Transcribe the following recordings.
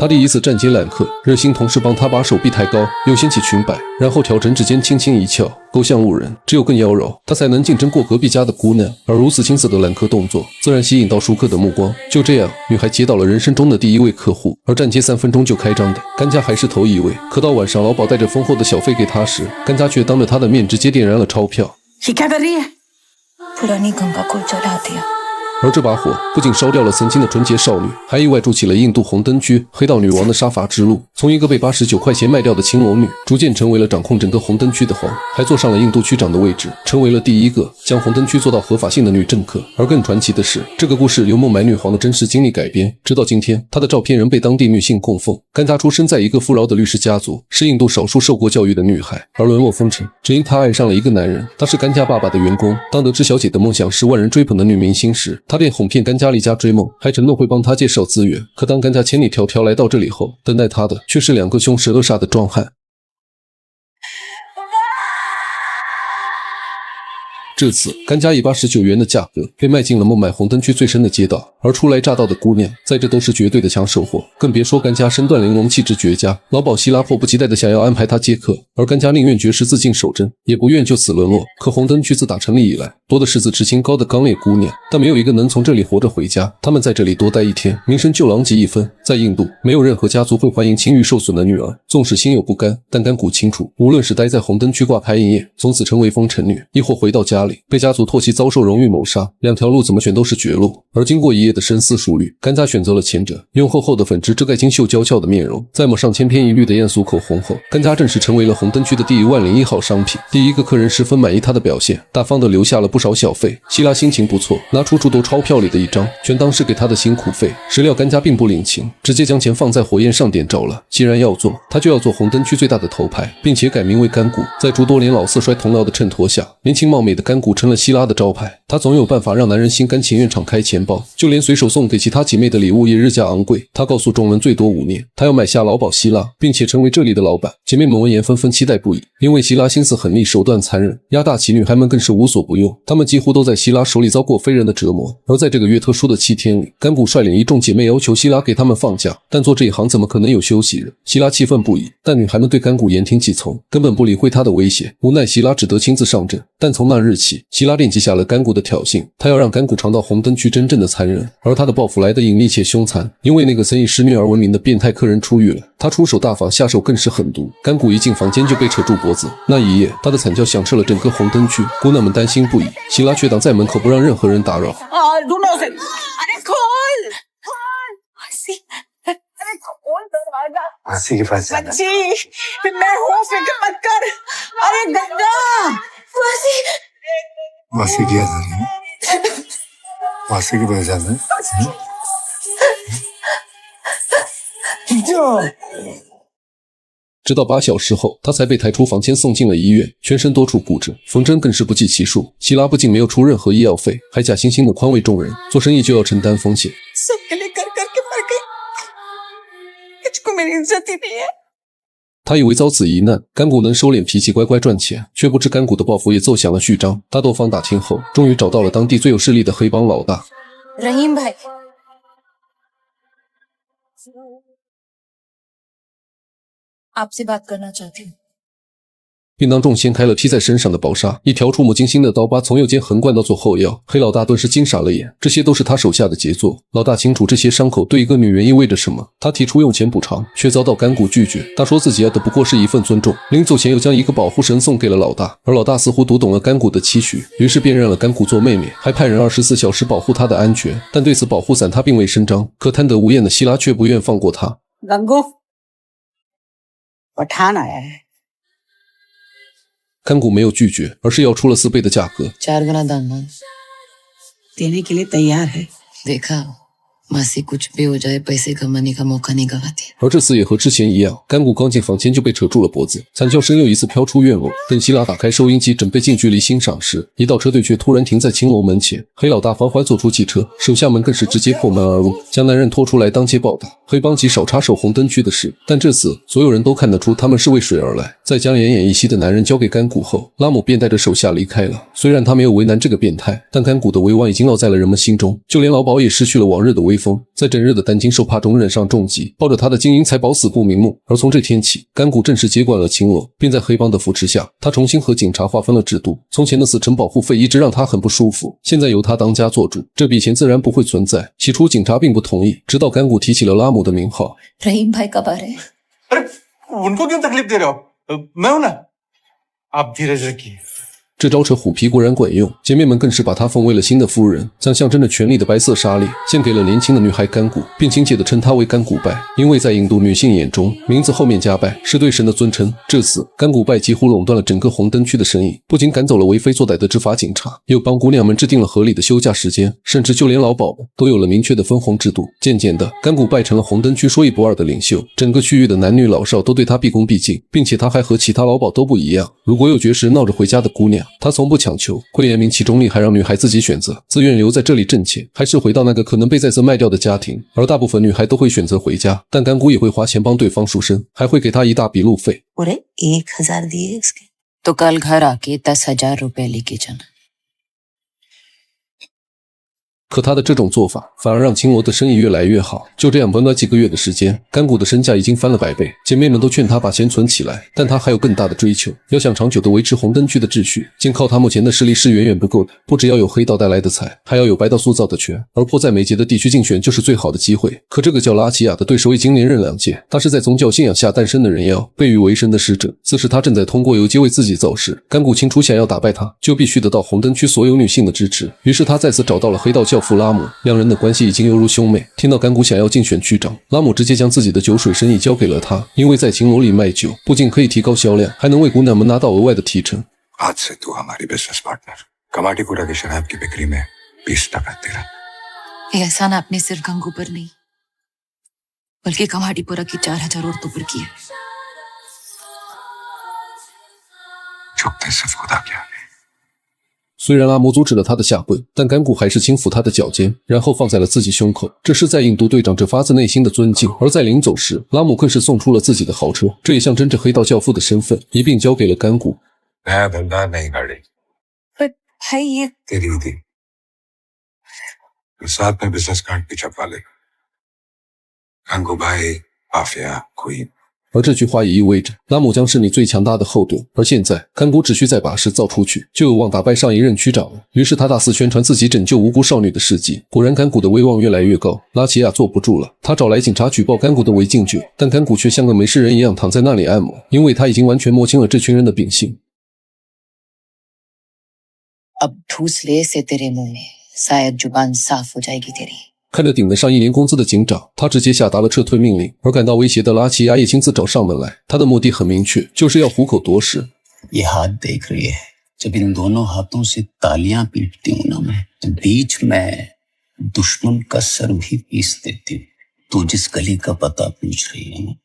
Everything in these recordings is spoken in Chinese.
他第一次站街揽客，热心同事帮他把手臂抬高，又掀起裙摆，然后调整指尖轻轻一翘，勾向路人。只有更妖娆，他才能竞争过隔壁家的姑娘。而如此青涩的揽客动作，自然吸引到熟客的目光。就这样，女孩接到了人生中的第一位客户。而站街3分钟就开张的甘家还是头一位。可到晚上，老鸨带着丰厚的小费给他时，甘家却当着他的面直接点燃了钞票。而这把火不仅烧掉了曾经的纯洁少女，还意外筑起了印度红灯区黑道女王的杀伐之路。从一个被89块钱卖掉的青楼女，逐渐成为了掌控整个红灯区的皇，还坐上了印度区长的位置，成为了第一个将红灯区做到合法性的女政客。而更传奇的是，这个故事由孟买女皇的真实经历改编，直到今天，她的照片仍被当地女性供奉。甘家出生在一个富饶的律师家族，是印度少数受过教育的女孩，而沦落风尘，只因她爱上了一个男人。她是甘家爸爸的员工，当得知小姐的梦想是万人追捧的女明星时，她便哄骗甘家离家追梦，还承诺会帮他介绍资源。可当甘家千里迢迢来到这里后，等待他的却是2个凶神恶煞的壮汉。这次，甘家以89元的价格被卖进了孟买红灯区最深的街道，而初来乍到的姑娘，在这都是绝对的抢手货，更别说甘家身段玲珑、气质绝佳。老鸨希拉迫不及待地想要安排她接客，而甘家宁愿绝食自尽守贞，也不愿就此沦落。可红灯区自打成立以来，多的是自持清高的刚烈姑娘，但没有一个能从这里活着回家。她们在这里多待一天，名声就狼藉一分。在印度，没有任何家族会欢迎情欲受损的女儿，纵使心有不甘，但甘谷清楚，无论是待在红灯区挂牌营业，从此成为风尘女，亦或回到家里被家族唾弃遭受荣誉谋杀，2条路怎么选都是绝路。而经过一夜的深思熟虑，甘家选择了前者，用厚厚的粉质遮盖清秀娇俏的面容，再抹上千篇一律的艳俗口红后，甘家正式成为了红灯区的第10001号商品。第一个客人十分满意他的表现，大方的留下了不少小费。希拉心情不错，拿出诸多钞票里的一张，全当是给他的辛苦费。谁料甘家并不领情，直接将钱放在火焰上点着了。既然要做，他就要做红灯区最大的头牌，并且改名为甘谷。在诸多年老色衰同僚的衬托下，年轻貌美的甘谷成了希拉的招牌。他总有办法让男人心甘情愿敞开钱包，就连随手送给其他姐妹的礼物也日价昂贵。他告诉众人最多5年，他要买下老鸨希拉，并且成为这里的老板。姐妹们闻言纷纷期待不已，因为希拉心思狠厉，手段残忍，压大起女孩们更是无所不用。她们几乎都在希拉手里遭过非人的折磨。而在这个月特殊的7天里，甘谷率领一众姐妹要求希拉给他们放假，但做这一行怎么可能有休息日？希拉气愤不已，但女孩们对甘谷言听计从，根本不理会她的威胁。无奈希拉只得亲自上阵，但从那日起，希拉便记下了甘谷的挑衅，她要让甘谷尝到红灯区真正的残忍。而她的报复来得隐秘且凶残，因为那个曾以施虐而闻名的变态客人出狱了，他出手大方，下手更是狠毒。甘谷一进房间就被扯住脖子，那一夜他的惨叫响彻了整个红灯区，姑娘们担心不已，希拉却挡在门口不让任何人打扰。मासी के पास जाना। जी, मैं हूँ, फिक्र मत कर। अरे गंगा, मासी। मासी क्या जाना? मासी के पास जाना? जो 直到8小时后，他才被抬出房间送进了医院，全身多处骨折，缝针更是不计其数。希拉不仅没有出任何医药费，还假惺惺地宽慰众人，做生意就要承担风险。他以为遭此一难，甘谷能收敛脾气乖乖赚钱，却不知甘谷的报复也奏响了序章。他多方打听后，终于找到了当地最有势力的黑帮老大रहीम भाई आपसे बात करना चाहती हूँ并当众掀开了披在身上的薄纱，一条触目惊心的刀疤从右肩横贯到左后腰。黑老大顿时惊傻了眼，这些都是他手下的杰作。老大清楚这些伤口对一个女人意味着什么，他提出用钱补偿，却遭到甘谷拒绝。他说自己要的不过是一份尊重，临走前又将一个保护绳送给了老大。而老大似乎读懂了甘谷的期许，于是便认了甘谷做妹妹，还派人24小时保护她的安全。但对此保护伞他并未声张，可贪得无厌的希拉却不愿放过他。गंगू, पठान आया है।甘谷没有拒绝，而是要出了4倍的价格。 4 गुना दान देने के लिए तैयार है। देखा मासी कुछ भी हो जाए पैसे कमाने का मौका नहीं गवाती। 而这次也和之前一样，甘谷刚进房间就被扯住了脖子，惨叫声又一次飘出院楼。等希拉打开收音机准备近距离欣赏时，一道车队却突然停在青楼门前。黑老大缓缓走出汽车，手下们更是直接破门而入，将男人拖出来当街暴打。黑帮极少插手红灯区的事，但这次所有人都看得出他们是为水而来。在将奄奄一息的男人交给甘谷后，拉姆便带着手下离开了。虽然他没有为难这个变态，但甘谷的威望已经烙在了人们心中，就连老鸨也失去了往日的威威风，在整日的担惊受怕中忍上重击，抱着他的金银财宝死不瞑目。而从这天起，甘谷正式接管了青楼，并在黑帮的扶持下，他重新和警察划分了制度。从前的死城保护费一直让他很不舒服，现在由他当家做主，这笔钱自然不会存在。起初警察并不同意，直到甘谷提起了拉姆的名号。रहीम भाई कब आ रहे हैं? अरे उनको क्यों तकलीफ दे रहे हो मैं हूं ना आप धीरज रखिए这招扯虎皮果然管用，姐妹们更是把她奉为了新的夫人，将象征着权力的白色纱丽献给了年轻的女孩甘谷，并亲切地称她为甘古拜，因为在印度女性眼中，名字后面加拜是对神的尊称。至此，甘古拜几乎垄断了整个红灯区的生意，不仅赶走了为非作歹的执法警察，又帮姑娘们制定了合理的休假时间，甚至就连劳保们都有了明确的分红制度。渐渐的，甘古拜成了红灯区说一不二的领袖，整个区域的男女老少都对他毕恭毕敬，并且他还和其他劳保都不一样，如果有绝食闹着回家的姑娘，他从不强求，会严明其中立，还让女孩自己选择，自愿留在这里挣钱，还是回到那个可能被再次卖掉的家庭。而大部分女孩都会选择回家，但甘谷也会花钱帮对方赎身，还会给她一大笔路费。 पूरे 1000 दिए इसके तो कल घर आके 10,000 रुपए लेके जाना। 可他的这种做法反而让青楼的生意越来越好。就这样，短短几个月的时间，甘谷的身价已经翻了100倍。姐妹们都劝他把钱存起来，但他还有更大的追求。要想长久地维持红灯区的秩序，仅靠他目前的势力是远远不够的。不只要有黑道带来的财，还要有白道塑造的权。而迫在眉睫的地区竞选就是最好的机会。可这个叫拉齐亚的对手已经连任2届，他是在宗教信仰下诞生的人妖，被誉为神的使者。此时他正在通过游街为自己造势。甘谷清楚，想要打败他，就必须得到红灯区所有女性的支持。于是他再次找到了黑道教父拉姆，两人的关系已经犹如兄妹。听到甘谷想要竞选区长，拉姆直接将自己的酒水生意交给了他，因为在青楼里卖酒，不仅可以提高销量，还能为姑娘们拿到额外的提成。 आज से तू हमारी बिजनेस पार्टनर कमाटीपुरा की शराब की बिक्री में 20% तेरा। ये एहसान आपने सिर्फ गंगू पर नहीं बल्कि कमाटीपुरा की 4000 औरतों पर किया। झुकते सिर्फ खुदा के आगे। 虽然拉姆阻止了他的下跪，但甘谷还是轻抚他的脚尖，然后放在了自己胸口。这是在印度队长这发自内心的尊敬。而在临走时，拉姆更是送出了自己的豪车，这也象征着黑道教父的身份，一并交给了甘谷。 नया धंधा नई गाड़ी पर भाई ये तेरी थी तो साथ में बिजनेस कार्ड भी छपवा ले गंगू भाई माफिया कोई 而这句话也意味着拉姆将是你最强大的后盾。而现在，甘谷只需再把事造出去，就有望打败上一任区长了。于是他大肆宣传自己拯救无辜少女的事迹。果然，甘谷的威望越来越高，拉齐亚坐不住了，他找来警察举报甘谷的违禁酒，但甘谷却像个没事人一样躺在那里按摩，因为他已经完全摸清了这群人的秉性。 अब ठूस ले से तेरे मुंह में शायद जुबान साफ हो जाएगी तेरी। 看着顶得上1年工资的警长，他直接下达了撤退命令。而感到威胁的拉齐亚也亲自找上门来，他的目的很明确，就是要虎口夺食。 ये हाथ देख रही है जब इन दोनों हाथों से तालियां पीटती हूं ना मैं तो बीच में दुश्मन का सर भी पीस देती हूँ। तू जिस गली का पता पूछ रही है ना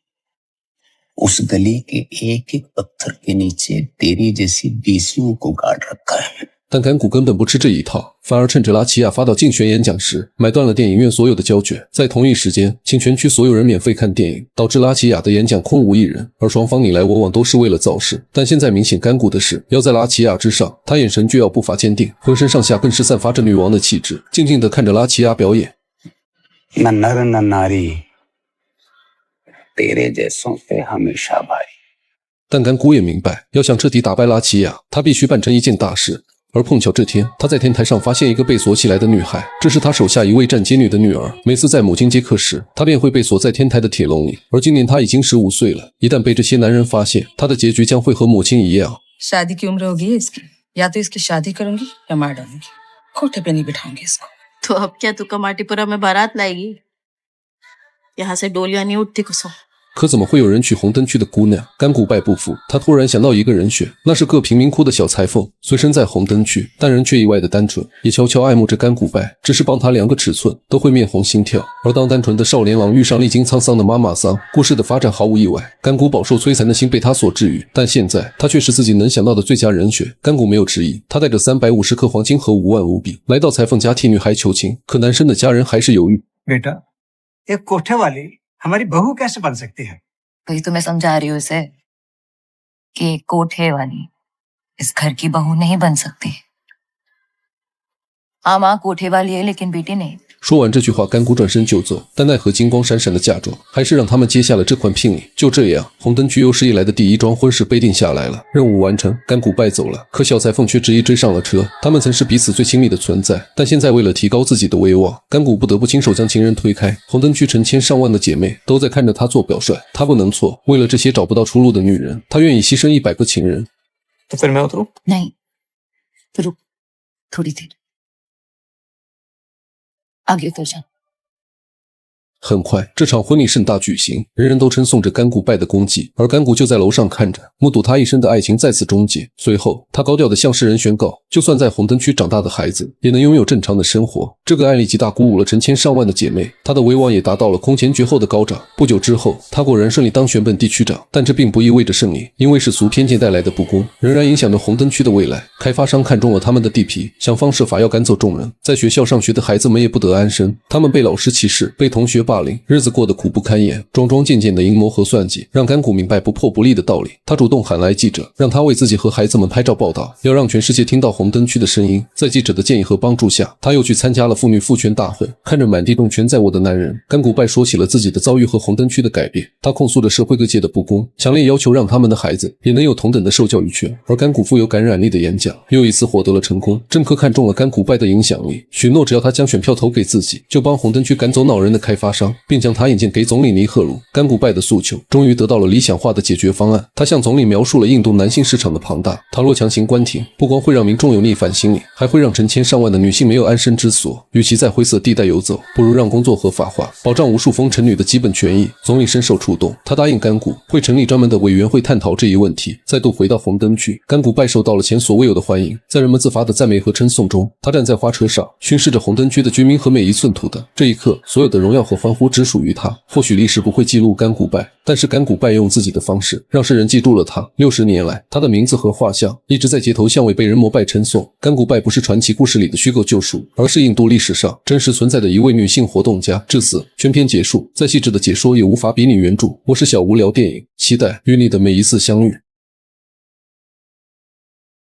उस गली के एक एक पत्थर के नीचे तेरी जैसी बीसियों को गाड़ रखा है। 但甘谷根本不吃这一套，反而趁着拉齐亚发到竞选演讲时，买断了电影院所有的胶卷，在同一时间请全区所有人免费看电影，导致拉齐亚的演讲空无一人。而双方你来我往都是为了造势，但现在明显甘谷的是要在拉齐亚之上，他眼神就要步伐坚定，浑身上下更是散发着女王的气质，静静地看着拉齐亚表演。 न नर न नारी तेरे जैसों से हमेशा भाई। 但甘谷也明白，要想彻底打败拉齐亚，他必须办成一件大事。 而碰巧这天，他在天台上发现一个被锁起来的女孩，这是他手下一位站街女的女儿。每次在母亲节课时，她便会被锁在天台的铁笼里。而今年她已经15岁了，一旦被这些男人发现，她的结局将会和母亲一样。 शादी की उम्र होगी इसकी या तो इसकी शादी करूंगी या मार डालूंगी कोठे पे नहीं बिठाऊंगी इसको तो अब क्या तू कमाटीपुरा में बारात लाएगी यहाँ से डोलियां नहीं उठती कसम 可怎么会有人娶红灯区的姑娘？甘谷拜不服，他突然想到一个人选，那是个贫民窟的小裁缝，虽身在红灯区，但人却意外的单纯，也悄悄爱慕着甘谷拜，只是帮他量个尺寸，都会面红心跳。而当单纯的少年郎遇上历经沧桑的妈妈桑，故事的发展毫无意外，甘谷饱受摧残的心被他所治愈。但现在他却是自己能想到的最佳人选。甘谷没有迟疑，他带着350克黄金和5万卢比来到裁缝家替女孩求情，可男生的家人还是犹豫。 बेटा एक कोठे वाली हमारी बहू कैसे बन सकती है वही तो मैं समझा रही हूँ उसे कि एक कोठे वाली इस घर की बहू नहीं बन सकती। हाँ माँ कोठे वाली है लेकिन बेटी नहीं। 说完这句话，甘谷转身就走，但奈何金光闪闪的嫁妆还是让他们接下了这款聘礼。就这样，红灯区有史以来的第一桩婚事杯定下来了，任务完成，甘谷拜走了。可小裁缝却执意追上了车，他们曾是彼此最亲密的存在，但现在为了提高自己的威望，甘谷不得不亲手将情人推开。红灯区成千上万的姐妹都在看着他做表率，他不能错。为了这些找不到出路的女人，他愿意牺牲100个情人。 तो फिर मैं उतरूं? नहीं, तो रुक थोड़ी देर, आगे उतर जा।很快，这场婚礼盛大举行，人人都称颂着甘谷拜的功绩，而甘谷就在楼上看着，目睹他一生的爱情再次终结。随后，他高调地向世人宣告，就算在红灯区长大的孩子，也能拥有正常的生活。这个案例极大鼓舞了成千上万的姐妹，他的威望也达到了空前绝后的高涨。不久之后，他果然顺利当选本地区长，但这并不意味着胜利，因为世俗偏见带来的不公，仍然影响着红灯区的未来。开发商看中了他们的地皮，想方设法要赶走众人。在学校上学的孩子们也不得安生，他们被老师歧视，被同学霸凌，日子过得苦不堪言。桩桩件件的阴谋和算计，让甘谷明白不破不立的道理。他主动喊来记者，让他为自己和孩子们拍照报道，要让全世界听到红灯区的声音。在记者的建议和帮助下，他又去参加了妇女赋权大会。看着满地动权在握的男人，甘谷拜说起了自己的遭遇和红灯区的改变。他控诉了社会各界的不公，强烈要求让他们的孩子也能有同等的受教育权。而甘谷富有感染力的演讲又一次获得了成功。政客看中了甘谷拜的影响力，许诺只要他将选票投给自己，就帮红灯区赶走恼人的开发商，并将他引荐给总理尼赫鲁。甘谷拜的诉求终于得到了理想化的解决方案。他向总理描述了印度男性市场的庞大，他若强行关停，不光会让民众有逆反心理，还会让成千上万的女性没有安身之所。与其在灰色地带游走，不如让工作合法化，保障无数风尘女的基本权益。总理深受触动，他答应甘谷会成立专门的委员会探讨这一问题。再度回到红灯区，甘谷拜受到了前所未有的欢迎。在人们自发的赞美和称颂中，他站在花车上，巡视着红灯区的居民和每一寸土地。这一刻，所有的荣耀和欢呼只属于他。或许历史不会记录甘谷拜，但是甘谷拜用自己的方式让世人记住了他。60年来，他的名字和画像一直在街头巷尾被人膜拜称颂。甘谷拜不是传奇故事里的虚构救赎，而是印度历史上真实存在的一位女性活动家。至此，全篇结束，再细致的解说也无法比拟原著。我是小无聊电影，期待与你的每一次相遇。